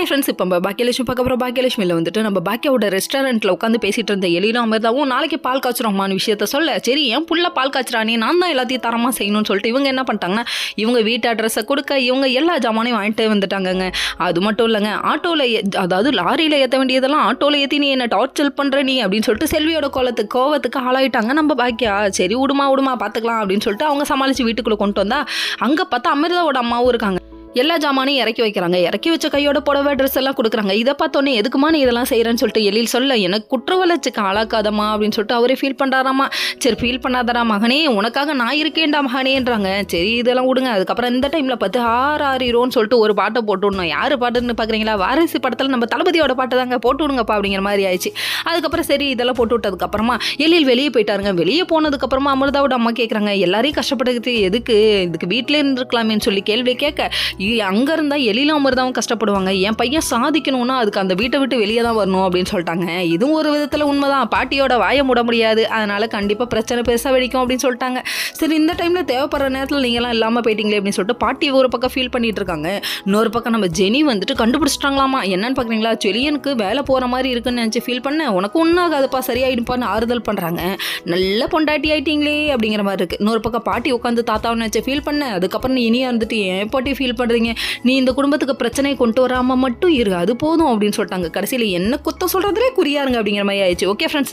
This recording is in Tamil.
ஹாய் ஃப்ரெண்ட்ஸ், இப்போ நம்ம பாக்கியலட்சுமி பார்க்க போகிறோம். பாக்கியலட்சுமியில் வந்துட்டு நம்ம பாக்கியோட ரெஸ்டாரண்ட்டில் உட்காந்து பேசிகிட்டு இருந்த எலிலும் அமிர்தாவும் நாளைக்கு பால் காய்ச்சிரோமான்னு விஷயத்த சொல்ல, சரி என் புள்ள பால் காய்ச்சிரானே, நான் தான் எல்லாத்தையும் தரமாக செய்யணும்னு சொல்லிட்டு இவங்க என்ன பண்ணிட்டாங்கன்னா, இவங்க வீட்டு அட்ரஸை கொடுக்க இவங்க எல்லா ஜாமானையும் வாங்கிட்டு வந்துட்டாங்கங்க. அது மட்டும் இல்லைங்க, ஆட்டோவில் அதாவது லாரியில் ஏற்ற வேண்டியதெல்லாம் ஆட்டோவில் ஏற்றி நீ என்ன டார்ச்சர் பண்ணுற நீ அப்படின்னு சொல்லிட்டு செல்வியோட கோவத்துக்கு ஆளாயிட்டாங்க நம்ம பாக்கியா. சரி விடுமா பார்த்துக்கலாம் அப்படின்னு சொல்லிட்டு அவங்க சமாளித்து வீட்டுக்குள்ளே கொண்டு வந்தா, அங்கே பார்த்தா அமிர்தாவோட அம்மாவும் இருக்காங்க. எல்லா ஜாமானையும் இறக்கி வைக்கிறாங்க. இறக்கி வச்ச கையோட புடவை ட்ரெஸ் எல்லாம் கொடுக்குறாங்க. இதை பார்த்தோன்னே எதுக்குமா நீ இதெல்லாம் செய்கிறேன்னு சொல்லிட்டு எழில் சொல்ல, எனக்கு குற்ற வளர்ச்சிக்கு ஆளாக்காதம்மா அப்படின்னு சொல்லிட்டு அவரே ஃபீல் பண்ணுறாராமா. சரி ஃபீல் பண்ணாதரா மகனே, உனக்காக நான் இருக்கேன்டா மகனேன்றாங்க. சரி இதெல்லாம் விடுங்க. அதுக்கப்புறம் இந்த டைமில் பார்த்து ஆரிரோன்னு சொல்லிட்டு ஒரு பாட்டை போட்டு விடணும். யார் பாட்டுன்னு பார்க்குறீங்களா? வாரிசு படத்தில் நம்ம தளபதியோட பாட்டு தாங்க, போட்டு விடுங்கப்பா அப்படிங்கிற மாதிரி ஆயிடுச்சு. அதுக்கப்புறம் சரி இதெல்லாம் போட்டு விட்டதுக்கப்புறமா எழில் வெளியே போயிட்டாருங்க. வெளியே போனதுக்கப்புறமா அமிர்தாவோட அம்மா கேட்குறாங்க, எல்லாரையும் கஷ்டப்படுறது எதுக்கு, இதுக்கு வீட்டிலே இருந்துருக்கலாமேன்னு சொல்லி கேள்வி கேட்க, அங்கே இருந்தால் எழிலும் அமிர்தாவும் கஷ்டப்படுவாங்க, என் பையன் சாதிக்கணும்னா அதுக்கு அந்த வீட்டை விட்டு வெளியே தான் வரணும் அப்படின்னு சொல்லிட்டாங்க. இதுவும் ஒரு விதத்தில் உண்மைதான். பாட்டியோட வாயை மூட முடியாது, அதனால கண்டிப்பாக பிரச்சனை பெருசாக வெடிக்கும் அப்படின்னு சொல்லிட்டாங்க. சரி இந்த டைமில் தேவைப்படுற நேரத்தில் நீங்களாம் இல்லாமல் போயிட்டீங்களே அப்படின்னு சொல்லிட்டு பாட்டி ஒரு பக்கம் ஃபீல் பண்ணிட்டு இருக்காங்க. இன்னொரு பக்கம் நம்ம ஜெனி வந்துட்டு கண்டுபிடிச்சிட்டாங்களாமா. என்னன்னு பார்க்குறீங்களா, செலியனுக்கு வேலை போகிற மாதிரி இருக்குன்னு நினச்சி ஃபீல் பண்ண, உனக்கு ஒன்றும் ஆகாதுப்பா சரியாயிடுப்பான்னு ஆறுதல் பண்ணுறாங்க. நல்ல பொண்டாட்டி ஆயிட்டீங்களே அப்படிங்கிற மாதிரி இருக்குது. இன்னொரு பக்கம் பாட்டி உட்காந்து தாத்தாவை நினச்சி ஃபீல் பண்ண, அதுக்கப்புறம் நீ இனியா இருந்துட்டு என் பாட்டி ஃபீல் பண்ணுறீங்க, நீ இந்த குடும்பத்துக்கு பிரச்சனை கொண்டு வராமல் மட்டும் இரு, அது போதும் அப்படின்னு சொல்லிட்டாங்க. கடைசியில் என்ன குத்த சொல்கிறதுலே குறியாருங்க அப்படிங்கிற மாதிரி ஆயிடுச்சு. Okay friends.